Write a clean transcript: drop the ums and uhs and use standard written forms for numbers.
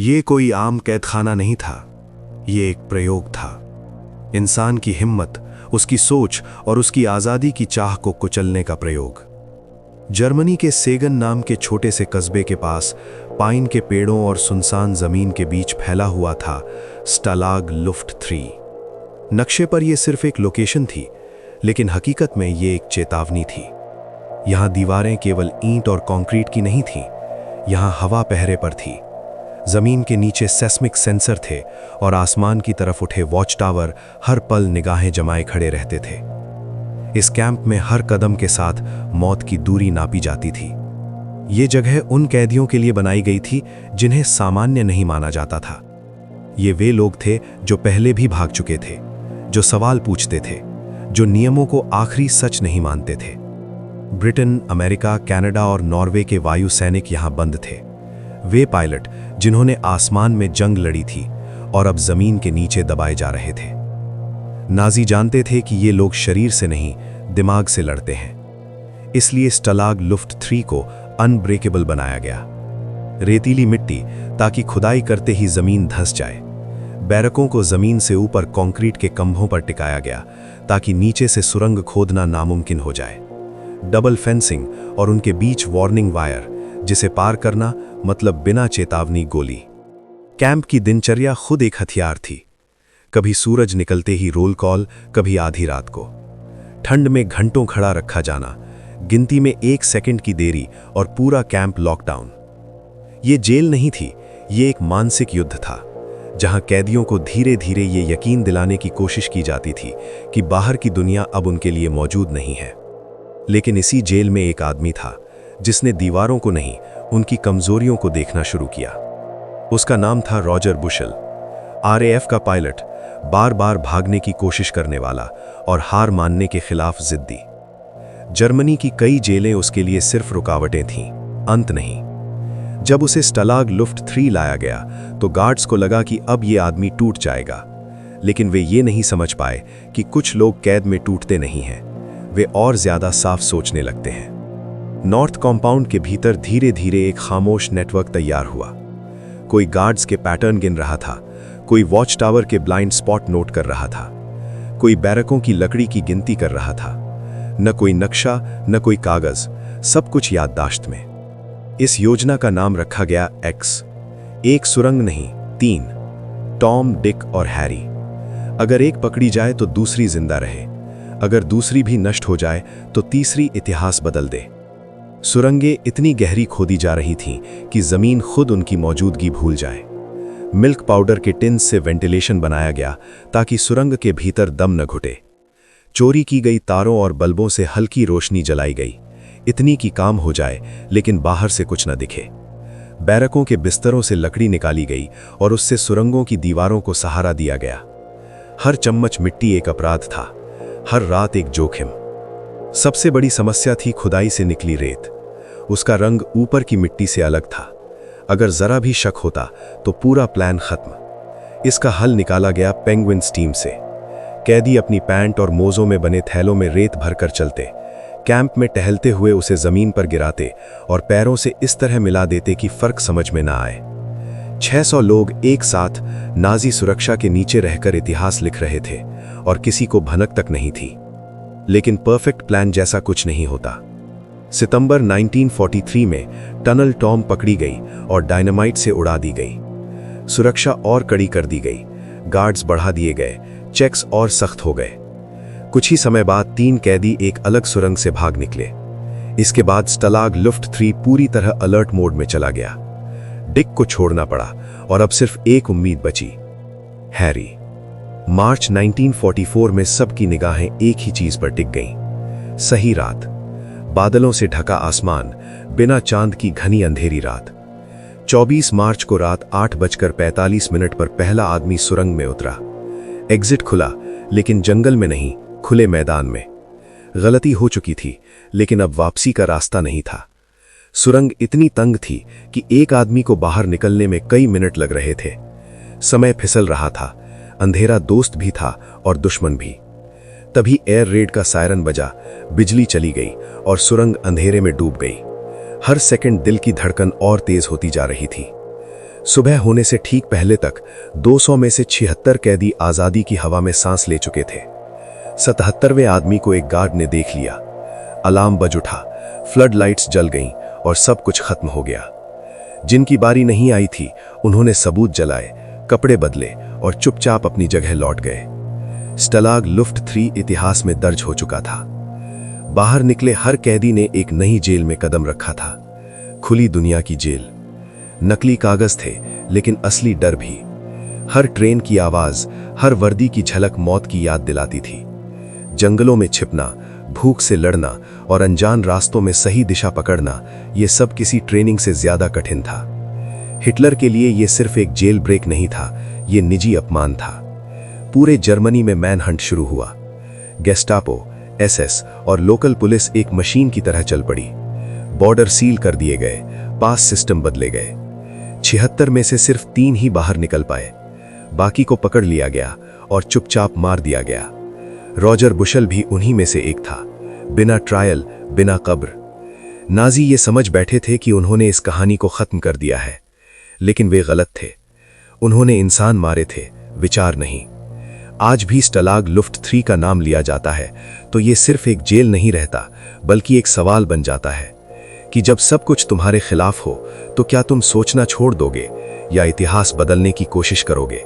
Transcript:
ये कोई आम कैदखाना नहीं था, ये एक प्रयोग था। इंसान की हिम्मत, उसकी सोच और उसकी आज़ादी की चाह को कुचलने का प्रयोग। जर्मनी के सेगन नाम के छोटे से कस्बे के पास पाइन के पेड़ों और सुनसान जमीन के बीच फैला हुआ था स्टालाग लुफ्ट 3। नक्शे पर यह सिर्फ एक लोकेशन थी, लेकिन हकीकत में ये एक चेतावनी थी। यहाँ दीवारें केवल ईंट और कंक्रीट की नहीं थीं, यहाँ हवा पहरे पर थी। जमीन के नीचे सेस्मिक सेंसर थे और आसमान की तरफ उठे वॉच टावर हर पल निगाहें जमाए खड़े रहते थे। इस कैंप में हर कदम के साथ मौत की दूरी नापी जाती थी। ये जगह उन कैदियों के लिए बनाई गई थी जिन्हें सामान्य नहीं माना जाता था। ये वे लोग थे जो पहले भी भाग चुके थे, जो सवाल पूछते थे, जो नियमों को आखिरी सच नहीं मानते थे। ब्रिटेन, अमेरिका, कनाडा और नॉर्वे के वायु सैनिक यहाँ बंद थे। वे पायलट जिन्होंने आसमान में जंग लड़ी थी और अब जमीन के नीचे दबाए जा रहे थे। नाजी जानते थे कि ये लोग शरीर से नहीं, दिमाग से लड़ते हैं। इसलिए स्टालाग लुफ्ट 3 को अनब्रेकेबल बनाया गया। रेतीली मिट्टी ताकि खुदाई करते ही जमीन धंस जाए। बैरकों को जमीन से ऊपर कंक्रीट के खंभों पर टिकाया गया ताकि नीचे से सुरंग खोदना नामुमकिन हो जाए। डबल फेंसिंग और उनके बीच वार्निंग वायर, जिसे पार करना मतलब बिना चेतावनी गोली। कैंप की दिनचर्या खुद एक हथियार थी। कभी सूरज निकलते ही रोल कॉल, कभी आधी रात को। ठंड में घंटों खड़ा रखा जाना, गिनती में 1 सेकंड की देरी और पूरा कैंप लॉकडाउन। ये जेल नहीं थी, ये एक मानसिक युद्ध था, जहां कैदियों को धीरे धीरे ये यकीन दिलाने की कोशिश की जाती थी कि बाहर की दुनिया अब उनके लिए मौजूद नहीं है। लेकिन इसी जेल में एक आदमी था जिसने दीवारों को नहीं, उनकी कमजोरियों को देखना शुरू किया। उसका नाम था रॉजर बुशेल, RAF का पायलट, बार बार भागने की कोशिश करने वाला और हार मानने के खिलाफ जिद्दी। जर्मनी की कई जेलें उसके लिए सिर्फ रुकावटें थीं, अंत नहीं। जब उसे स्टालाग लुफ्ट 3 लाया गया तो गार्ड्स को लगा कि अब ये आदमी टूट जाएगा, लेकिन वे ये नहीं समझ पाए कि कुछ लोग कैद में टूटते नहीं हैं, वे और ज्यादा साफ सोचने लगते हैं। नॉर्थ कॉम्पाउंड के भीतर धीरे धीरे एक खामोश नेटवर्क तैयार हुआ। कोई गार्ड्स के पैटर्न गिन रहा था, कोई वॉच टावर के ब्लाइंड स्पॉट नोट कर रहा था, कोई बैरकों की लकड़ी की गिनती कर रहा था। न कोई नक्शा, न कोई कागज, सब कुछ याददाश्त में। इस योजना का नाम रखा गया एक्स। एक सुरंग नहीं, 3, टॉम, डिक और हैरी। अगर एक पकड़ी जाए तो दूसरी जिंदा रहे, अगर दूसरी भी नष्ट हो जाए तो तीसरी इतिहास बदल दे। सुरंगें इतनी गहरी खोदी जा रही थीं कि जमीन खुद उनकी मौजूदगी भूल जाए। मिल्क पाउडर के टिन्स से वेंटिलेशन बनाया गया ताकि सुरंग के भीतर दम न घुटे। चोरी की गई तारों और बल्बों से हल्की रोशनी जलाई गई, इतनी कि काम हो जाए लेकिन बाहर से कुछ न दिखे। बैरकों के बिस्तरों से लकड़ी निकाली गई और उससे सुरंगों की दीवारों को सहारा दिया गया। हर चम्मच मिट्टी एक अपराध था, हर रात एक जोखिम। सबसे बड़ी समस्या थी खुदाई से निकली रेत। उसका रंग ऊपर की मिट्टी से अलग था। अगर जरा भी शक होता तो पूरा प्लान खत्म। इसका हल निकाला गया पेंगुइन स्टीम से। कैदी अपनी पैंट और मोज़ों में बने थैलों में रेत भरकर चलते, कैंप में टहलते हुए उसे जमीन पर गिराते और पैरों से इस तरह मिला देते कि फर्क समझ में ना आए। 600 लोग एक साथ नाजी सुरक्षा के नीचे रहकर इतिहास लिख रहे थे और किसी को भनक तक नहीं थी। लेकिन परफेक्ट प्लान जैसा कुछ नहीं होता। सितंबर 1943 में टनल टॉम पकड़ी गई और डायनामाइट से उड़ा दी गई। सुरक्षा और कड़ी कर दी गई, गार्ड्स बढ़ा दिए गए, चेक्स और सख्त हो गए। कुछ ही समय बाद 3 कैदी एक अलग सुरंग से भाग निकले। इसके बाद स्टालाग लुफ्ट 3 पूरी तरह अलर्ट मोड में चला गया। डिक को छोड़ना पड़ा और अब सिर्फ एक उम्मीद बची, हैरी। मार्च 1944 में सबकी निगाहें एक ही चीज पर टिक गईं। सही रात, बादलों से ढका आसमान, बिना चांद की घनी अंधेरी रात। 24 मार्च को रात 8:45 पर पहला आदमी सुरंग में उतरा। एग्जिट खुला, लेकिन जंगल में नहीं, खुले मैदान में। गलती हो चुकी थी, लेकिन अब वापसी का रास्ता नहीं था। सुरंग इतनी तंग थी कि एक आदमी को बाहर निकलने में कई मिनट लग रहे थे। समय फिसल रहा था, अंधेरा दोस्त भी था और दुश्मन भी। तभी एयर रेड का सायरन बजा, बिजली चली गई और सुरंग अंधेरे में डूब गई। हर सेकंड दिल की धड़कन और तेज होती जा रही थी। सुबह होने से ठीक पहले तक 200 में से 76 कैदी आजादी की हवा में सांस ले चुके थे। 77वें आदमी को एक गार्ड ने देख लिया। अलार्म बज उठा, फ्लड लाइट्स जल गईं और सब कुछ खत्म हो गया। जिनकी बारी नहीं आई थी उन्होंने सबूत जलाए, कपड़े बदले और चुपचाप अपनी जगह लौट गए। स्टलाग लुफ्ट 3 इतिहास में दर्ज हो चुका था। बाहर निकले हर कैदी ने एक नई जेल में कदम रखा था, खुली दुनिया की जेल। नकली कागज थे लेकिन असली डर भी। हर ट्रेन की आवाज, हर वर्दी की झलक मौत की याद दिलाती थी। जंगलों में छिपना, भूख से लड़ना और अनजान रास्तों में सही दिशा पकड़ना, ये सब किसी ट्रेनिंग से ज्यादा कठिन था। हिटलर के लिए ये सिर्फ एक जेल ब्रेक नहीं था, ये निजी अपमान था। पूरे जर्मनी में मैन हंट शुरू हुआ। गेस्टापो, एसएस और लोकल पुलिस एक मशीन की तरह चल पड़ी। बॉर्डर सील कर दिए गए, पास सिस्टम बदले गए। 76 में से सिर्फ 3 ही बाहर निकल पाए। बाकी को पकड़ लिया गया और चुपचाप मार दिया गया। रॉजर बुशल भी उन्हीं में से एक था, बिना ट्रायल, बिना कब्र। नाजी ये समझ बैठे थे कि उन्होंने इस कहानी को खत्म कर दिया है, लेकिन वे गलत थे। उन्होंने इंसान मारे थे, विचार नहीं। आज भी स्टलाग लुफ्ट 3 का नाम लिया जाता है तो ये सिर्फ एक जेल नहीं रहता, बल्कि एक सवाल बन जाता है कि जब सब कुछ तुम्हारे खिलाफ हो तो क्या तुम सोचना छोड़ दोगे या इतिहास बदलने की कोशिश करोगे।